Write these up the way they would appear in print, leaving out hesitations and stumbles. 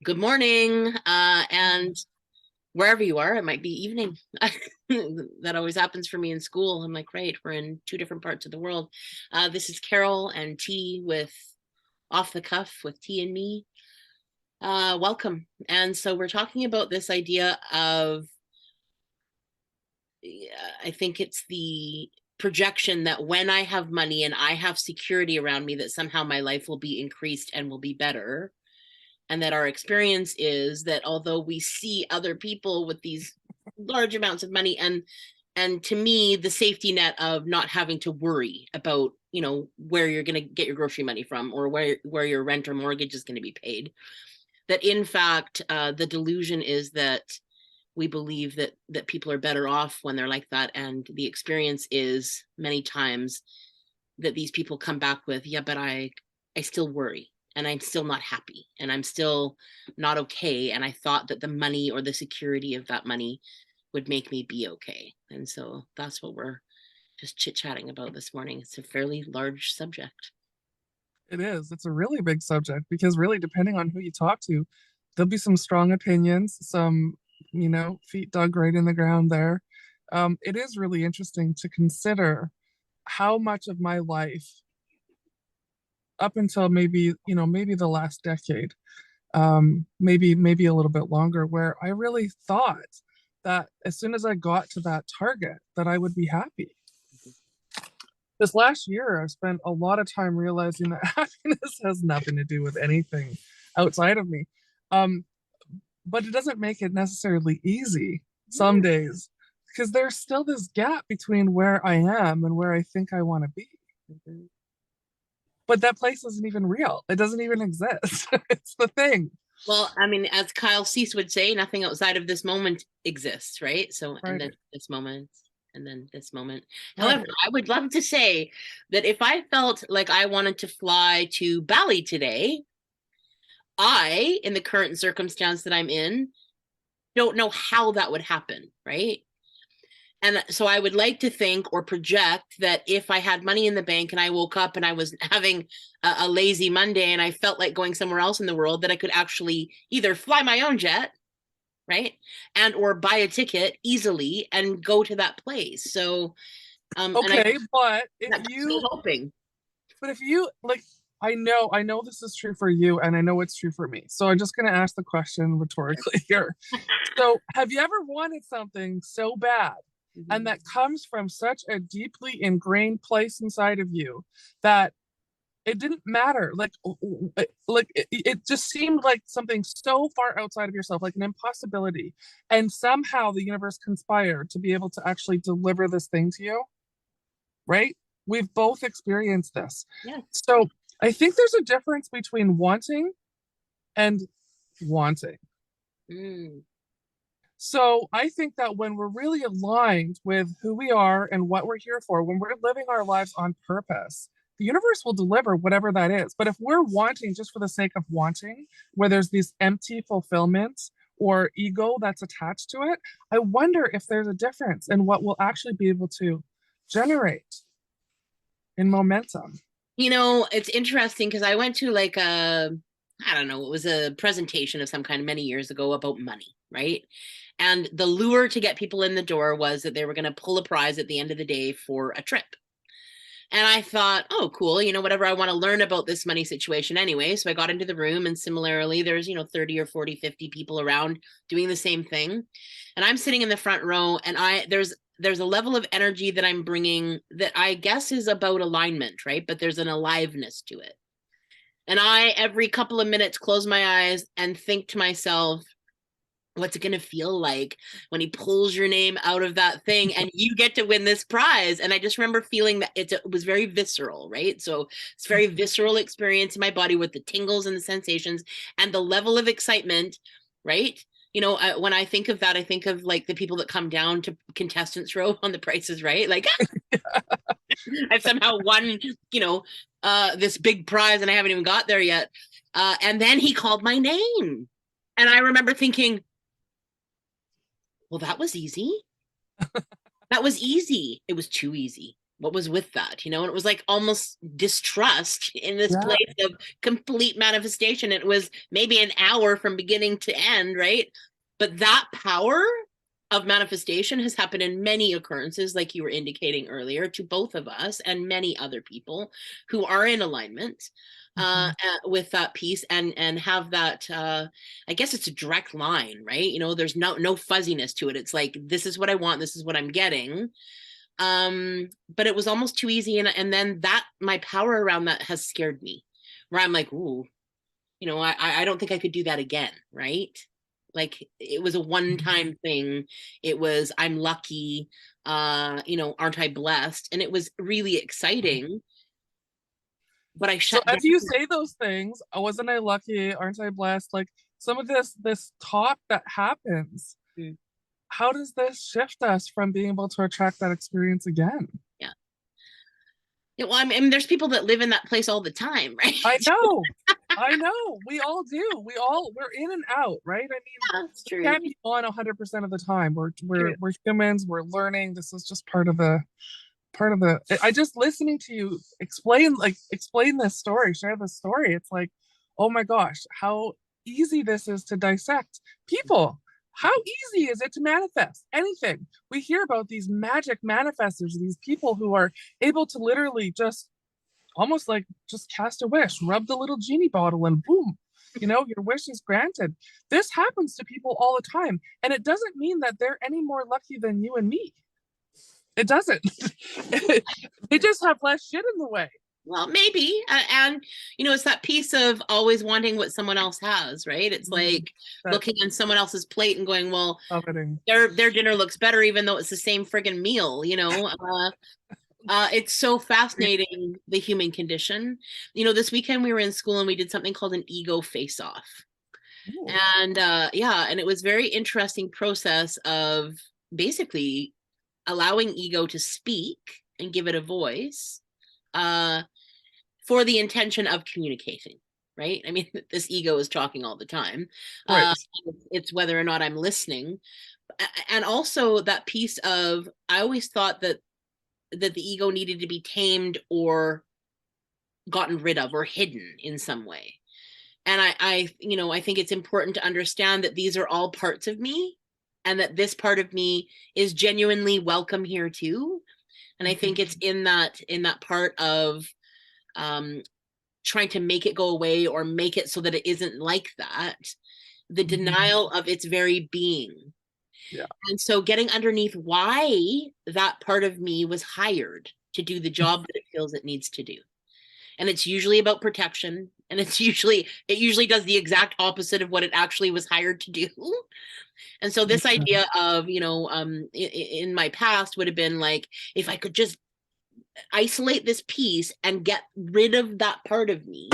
Good morning. And wherever you are, it might be evening. That always happens for me in school. I'm like, right, we're in two different parts of the world. This is Carol and T with Off the Cuff with T and me. Welcome. And so we're talking about this idea of, I think it's the projection that when I have money and I have security around me, that somehow my life will be increased and will be better, and that our experience is that although we see other people with these large amounts of money, and to me the safety net of not having to worry about where you're going to get your grocery money from, or where your rent or mortgage is going to be paid, that in fact the delusion is that we believe that people are better off when they're like that, and the experience is many times that these people come back with, yeah, but I still worry, and I'm still not happy, and I'm still not okay, and I thought that the money or the security of that money would make me be okay. And so that's what we're just chit-chatting about this morning. It's a fairly large subject. It is. It's a really big subject because really depending on who you talk to, there'll be some strong opinions, some feet dug right in the ground there. It is really interesting to consider how much of my life up until maybe the last decade, maybe a little bit longer, where I really thought that as soon as I got to that target that I would be happy. This last year, I've spent a lot of time realizing that happiness has nothing to do with anything outside of me. Um, but it doesn't make it necessarily easy some days because there's still this gap between where I am and where I think I want to be. Mhm. But that place isn't even real. It doesn't even exist. It's the thing. Well, I mean, as Kyle Cease would say, nothing outside of this moment exists, right? So, and Right. then this moment, and then this moment. Right. However, I would love to say that if I felt like I wanted to fly to Bali today, I, in the current circumstance that I'm in, don't know how that would happen, right? And so I would like to think or project that if I had money in the bank and I woke up and I was having a lazy Monday and I felt like going somewhere else in the world, that I could actually either fly my own jet, right, and or buy a ticket easily and go to that place. So and I Okay, but if that gets me you hoping. but if you like I know this is true for you and I know it's true for me. So I'm just gonna ask the question rhetorically here. So have you ever wanted something so bad and Mhm. that comes from such a deeply ingrained place inside of you that it didn't matter, it just seemed like something so far outside of yourself, like an impossibility, and somehow the universe conspired to be able to actually deliver this thing to you, right? We've both experienced this. Yeah. So I think there's a difference between wanting and wanting. Mm. So I think that when we're really aligned with who we are and what we're here for, when we're living our lives on purpose, the universe will deliver whatever that is. But if we're wanting just for the sake of wanting, where there's these empty fulfillments or ego that's attached to it, I wonder if there's a difference in what we'll actually be able to generate in momentum. It's interesting because I went to like I don't know, it was a presentation of some kind many years ago about money, right? And the lure to get people in the door was that they were going to pull a prize at the end of the day for a trip. And I thought, oh, cool, whatever, I want to learn about this money situation anyway. So I got into the room, and similarly, there's, 30 or 40, 50 people around doing the same thing. And I'm sitting in the front row, and there's a level of energy that I'm bringing that I guess is about alignment, right? But there's an aliveness to it. And I, every couple of minutes, close my eyes and think to myself, what's it going to feel like when he pulls your name out of that thing and you get to win this prize? And I just remember feeling that it was very visceral, right? So it's very visceral experience in my body with the tingles and the sensations and the level of excitement, right? When I think of that, I think of like the people that come down to contestants row on The Price is Right. Like I've somehow won, this big prize and I haven't even got there yet. And then he called my name. And I remember thinking, well, that was easy. That was easy. It was too easy. what was with that, and it was like almost distrust in this Yeah. place of complete manifestation. It was maybe an hour from beginning to end, right? But that power of manifestation has happened in many occurrences, like you were indicating earlier, to both of us and many other people who are in alignment Mhm. with that piece, and have that, I guess it's a direct line, right? There's no fuzziness to it. It's like, this is what I want, this is what I'm getting. But it was almost too easy, and then that, my power around that has scared me, where I'm like, ooh, I don't think I could do that again, right? Like, it was a one-time thing. It was, I'm lucky, aren't I blessed? And it was really exciting, but I So shut as down. you say those things, wasn't I lucky? Aren't I blessed? Like some of this talk that happens, Mm, how does this shift us from being able to attract that experience again? yeah. Yeah, well, I mean, there's people that live in that place all the time, right? I know. I know. We all do. We're in and out, right? I mean, That's we true. can't be on 100% of the time. We're True. we're we're humans, we're learning. This is just part of the I just listening to you explain this story, share this story. It's like, oh my gosh, how easy this is to dissect people. How easy is it to manifest anything? We hear about these magic manifestors, these people who are able to literally just almost like just cast a wish, rub the little genie bottle, and boom, your wish is granted. This happens to people all the time. And it doesn't mean that they're any more lucky than you and me. It doesn't. They just have less shit in the way. Well, maybe. And, it's that piece of always wanting what someone else has, right? It's like That looking on someone else's plate and going, well, coveting. their dinner looks better, even though it's the same friggin' meal. It's so fascinating, the human condition. This weekend we were in school and we did something called an ego face off. Ooh. And yeah, and it was very interesting process of basically allowing ego to speak and give it a voice. For the intention of communicating, right? I mean, this ego is talking all the time. Right. Uh, it's whether or not I'm listening. And also that piece of, I always thought that the ego needed to be tamed or gotten rid of or hidden in some way. And I think it's important to understand that these are all parts of me, and that this part of me is genuinely welcome here too. And I think it's in that part of um, trying to make it go away or make it so that it isn't like that, the denial of its very being. Yeah. And so getting underneath why that part of me was hired to do the job that it feels it needs to do. And it's usually about protection, and it usually does the exact opposite of what it actually was hired to do. And so this idea of, in my past would have been like, if I could just isolate this piece and get rid of that part of me,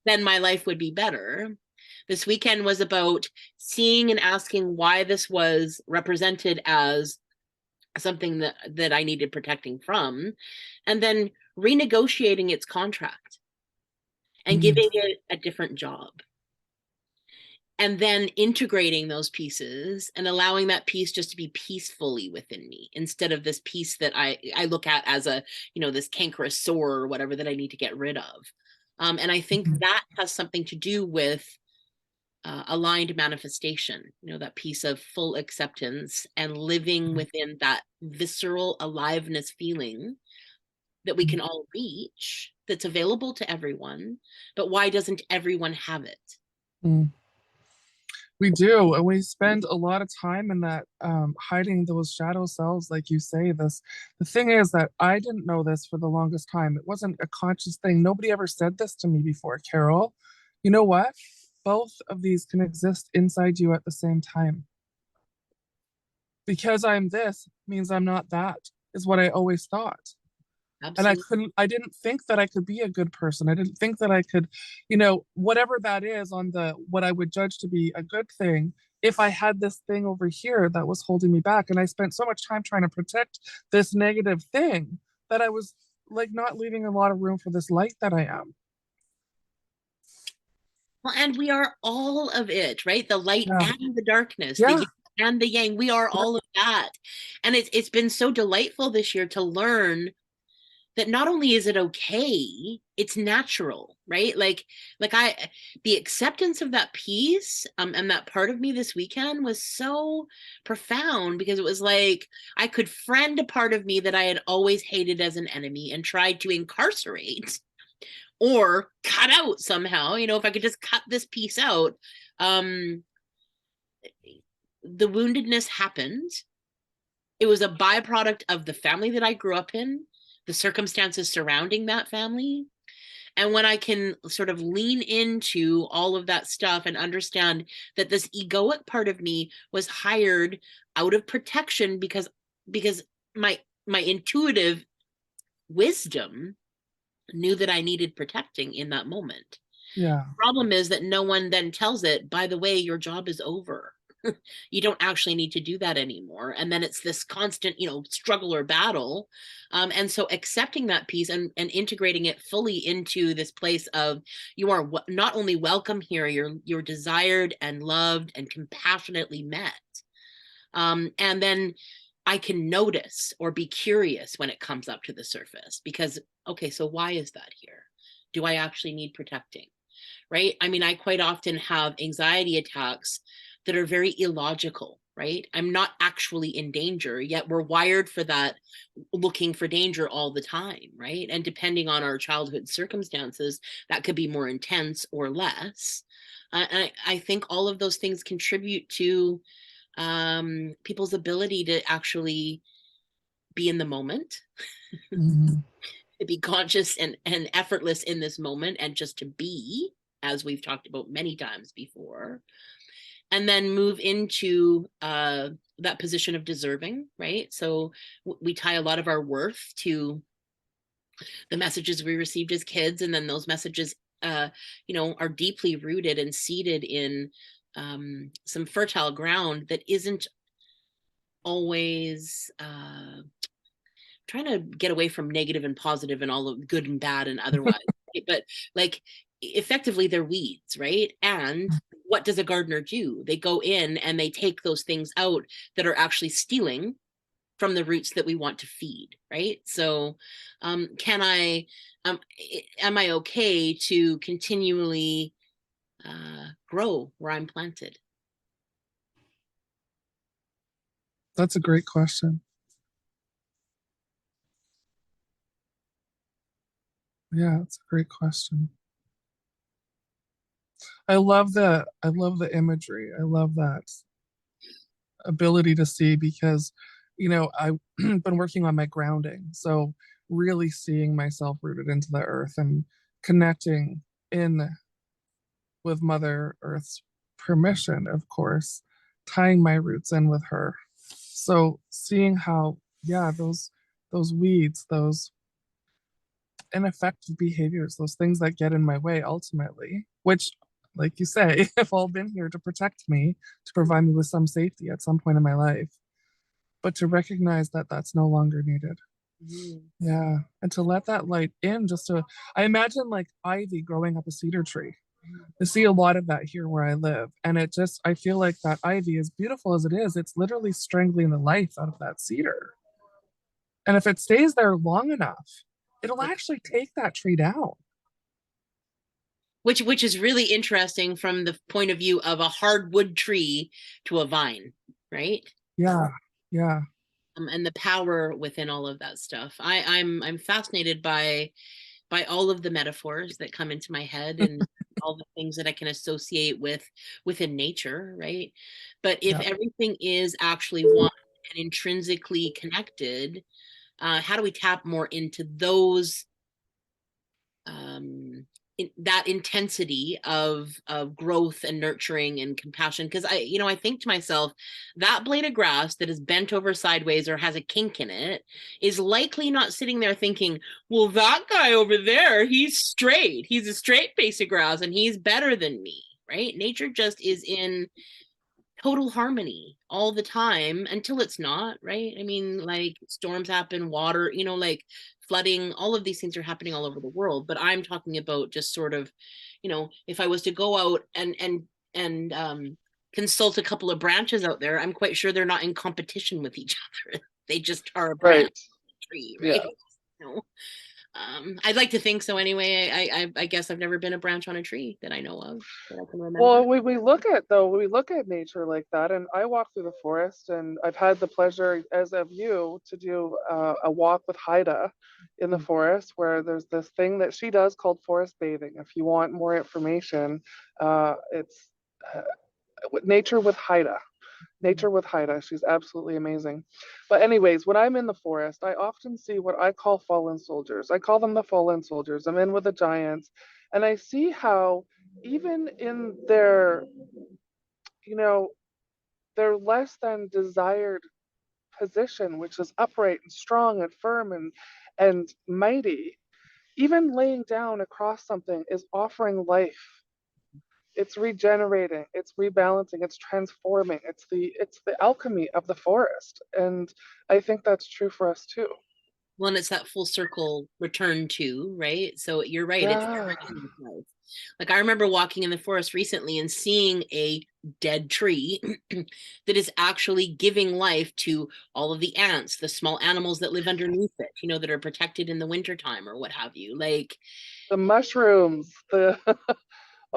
then my life would be better. This weekend was about seeing and asking why this was represented as something that I needed protecting from, and then renegotiating its contract and giving it a different job. And then integrating those pieces and allowing that piece just to be peacefully within me, instead of this piece that I look at as this cankerous sore or whatever that I need to get rid of. And I think that has something to do with aligned manifestation, that piece of full acceptance and living within that visceral aliveness feeling that we can all reach, that's available to everyone. But why doesn't everyone have it? Mm. We do, and we spend a lot of time in that hiding those shadow selves, like you say. The thing is that I didn't know this for the longest time. It wasn't a conscious thing. Nobody ever said this to me before, Carol. You know what? Both of these can exist inside you at the same time. Because I'm this means I'm not that, is what I always thought. And Absolutely. I didn't think that I could be a good person. I didn't think that I could, whatever that is on the what I would judge to be a good thing, if I had this thing over here that was holding me back. And I spent so much time trying to protect this negative thing that I was like not leaving a lot of room for this light that I am. Well, and we are all of it, right? The light Yeah. and the darkness, the Yeah. yin and the yang. We are all of that. And it's been so delightful this year to learn that not only is it okay, it's natural, right? Like I the acceptance of that piece, and that part of me this weekend was so profound, because it was like I could friend a part of me that I had always hated as an enemy and tried to incarcerate or cut out somehow. You know, if I could just cut this piece out. The woundedness happened. It was a byproduct of the family that I grew up in, the circumstances surrounding that family. And when I can sort of lean into all of that stuff and understand that this egoic part of me was hired out of protection, because my intuitive wisdom knew that I needed protecting in that moment. Yeah. Problem is that no one then tells it, by the way, your job is over. You don't actually need to do that anymore. And then it's this constant, struggle or battle. And so accepting that piece and integrating it fully into this place of, you are not only welcome here, you're desired and loved and compassionately met. And then I can notice or be curious when it comes up to the surface, because, okay, so why is that here? Do I actually need protecting? Right? I mean, I quite often have anxiety attacks that are very illogical, right? I'm not actually in danger, yet we're wired for that, looking for danger all the time, right? And depending on our childhood circumstances, that could be more intense or less. I think all of those things contribute to people's ability to actually be in the moment, Mhm. to be conscious and effortless in this moment, and just to be, as we've talked about many times before, and then move into that position of deserving, right? So we tie a lot of our worth to the messages we received as kids, and then those messages, are deeply rooted and seated in some fertile ground that isn't always trying to get away from negative and positive and all of good and bad and otherwise, right? But like, effectively they're weeds, right? And what does a gardener do? They go in and they take those things out that are actually stealing from the roots that we want to feed, right? So am I okay to continually grow where I'm planted? That's a great question. Yeah, it's a great question. I love the imagery. I love that ability to see, because I've been working on my grounding. So really seeing myself rooted into the earth and connecting in with Mother Earth's permission, of course, tying my roots in with her. So seeing how, yeah, those weeds, those ineffective behaviors, those things that get in my way ultimately, which, like you say, have all been here to protect me, to provide me with some safety at some point in my life, but to recognize that that's no longer needed. Mhm. Yeah. And to let that light in, I imagine like ivy growing up a cedar tree. I see a lot of that here where I live. And I feel like that ivy, as beautiful as it is, it's literally strangling the life out of that cedar. And if it stays there long enough, it'll actually take that tree down. Which is really interesting from the point of view of a hardwood tree to a vine, right? Yeah. Yeah. And the power within all of that stuff. I'm fascinated by all of the metaphors that come into my head, and all the things that I can associate within nature, right? But if Yeah. everything is actually one and intrinsically connected, how do we tap more into those, that intensity of growth and nurturing and compassion? Because I think to myself, that blade of grass that is bent over sideways or has a kink in it is likely not sitting there thinking, well, that guy over there, he's a straight piece of grass and he's better than me, right? Nature just is in total harmony all the time until it's not, right? I mean, like, storms happen, water, like flooding, all of these things are happening all over the world. But I'm talking about just sort of, if I was to go out and consult a couple of branches out there, I'm quite sure they're not in competition with each other. They just are a branch Right. tree, right? Yeah. know. I'd like to think so anyway. I guess I've never been a branch on a tree that I know of that I can remember. Well, we look at though, we look at nature like that, and I walk through the forest, and I've had the pleasure, as of you, to do a walk with Haida in the forest, where there's this thing that she does called forest bathing. If you want more information, it's Nature with Haida. Nature with Haida. She's absolutely amazing. But anyways, when I'm in the forest, I often see what I call fallen soldiers. I call them the fallen soldiers. I'm in with the giants, and I see how even in their, you know, their less than desired position, which is upright and strong and firm and mighty, even laying down across something is offering life. It's regenerating, it's rebalancing, it's transforming. It's the alchemy of the forest, and I think that's true for us too. Well, and it's that full circle return to, right? So you're right, it's Yeah, everything with life. Like I remember walking in the forest recently and seeing a dead tree that is actually giving life to all of the ants, the small animals that live underneath it, that are protected in the wintertime or what have you. Like the mushrooms, the oh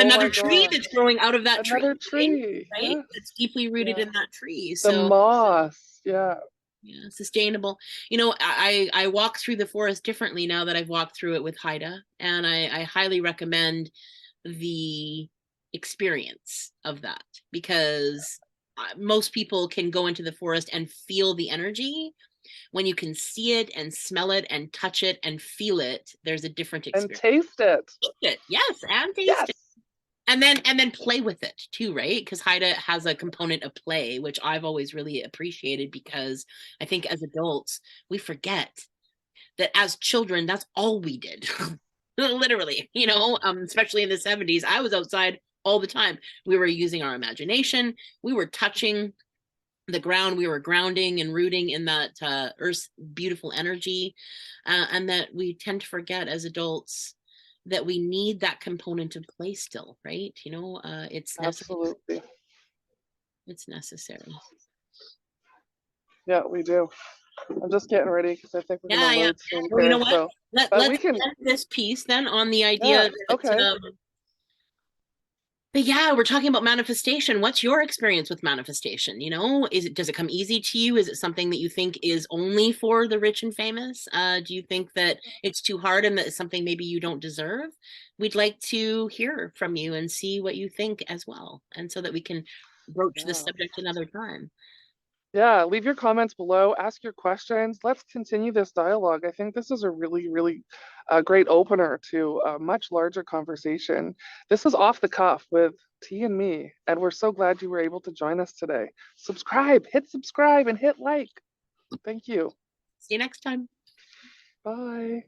another my tree gosh, that's growing out of that another tree, right? tree. Right? Yes, That's deeply rooted yeah. in that tree. The So moss, yeah. yeah, sustainable. I walk through the forest differently now that I've walked through it with Haida, and I highly recommend the experience of that because most people can go into the forest and feel the energy. When you can see it and smell it and touch it and feel it, there's a different And experience. taste it. Taste it, yes, and taste Yes. it. And then play with it too, right? Because Haida has a component of play, which I've always really appreciated because I think as adults we forget that as children that's all we did. Literally, especially in the 70s, I was outside all the time. We were using our imagination, we were touching the ground, we were grounding and rooting in that earth's beautiful energy, and that we tend to forget as adults that we need that component of play still, right? It's necessary. Absolutely. It's necessary. Yeah, we do. I'm just getting ready because I think we're Yeah, gonna yeah. load soon Well, you here. know what? So, Let but we let's can. end this piece then on the idea Yeah. that Okay. but yeah, we're talking about manifestation. What's your experience with manifestation? Does it come easy to you? Is it something that you think is only for the rich and famous? Do you think that it's too hard and that it's something maybe you don't deserve? We'd like to hear from you and see what you think as well, and so that we can broach this Yeah. subject another time. Yeah, leave your comments below, ask your questions. Let's continue this dialogue. I think this is a really, really great opener to a much larger conversation. This is Off the Cuff with T and me, and we're so glad you were able to join us today. Hit subscribe, and hit like. Thank you. See you next time. Bye.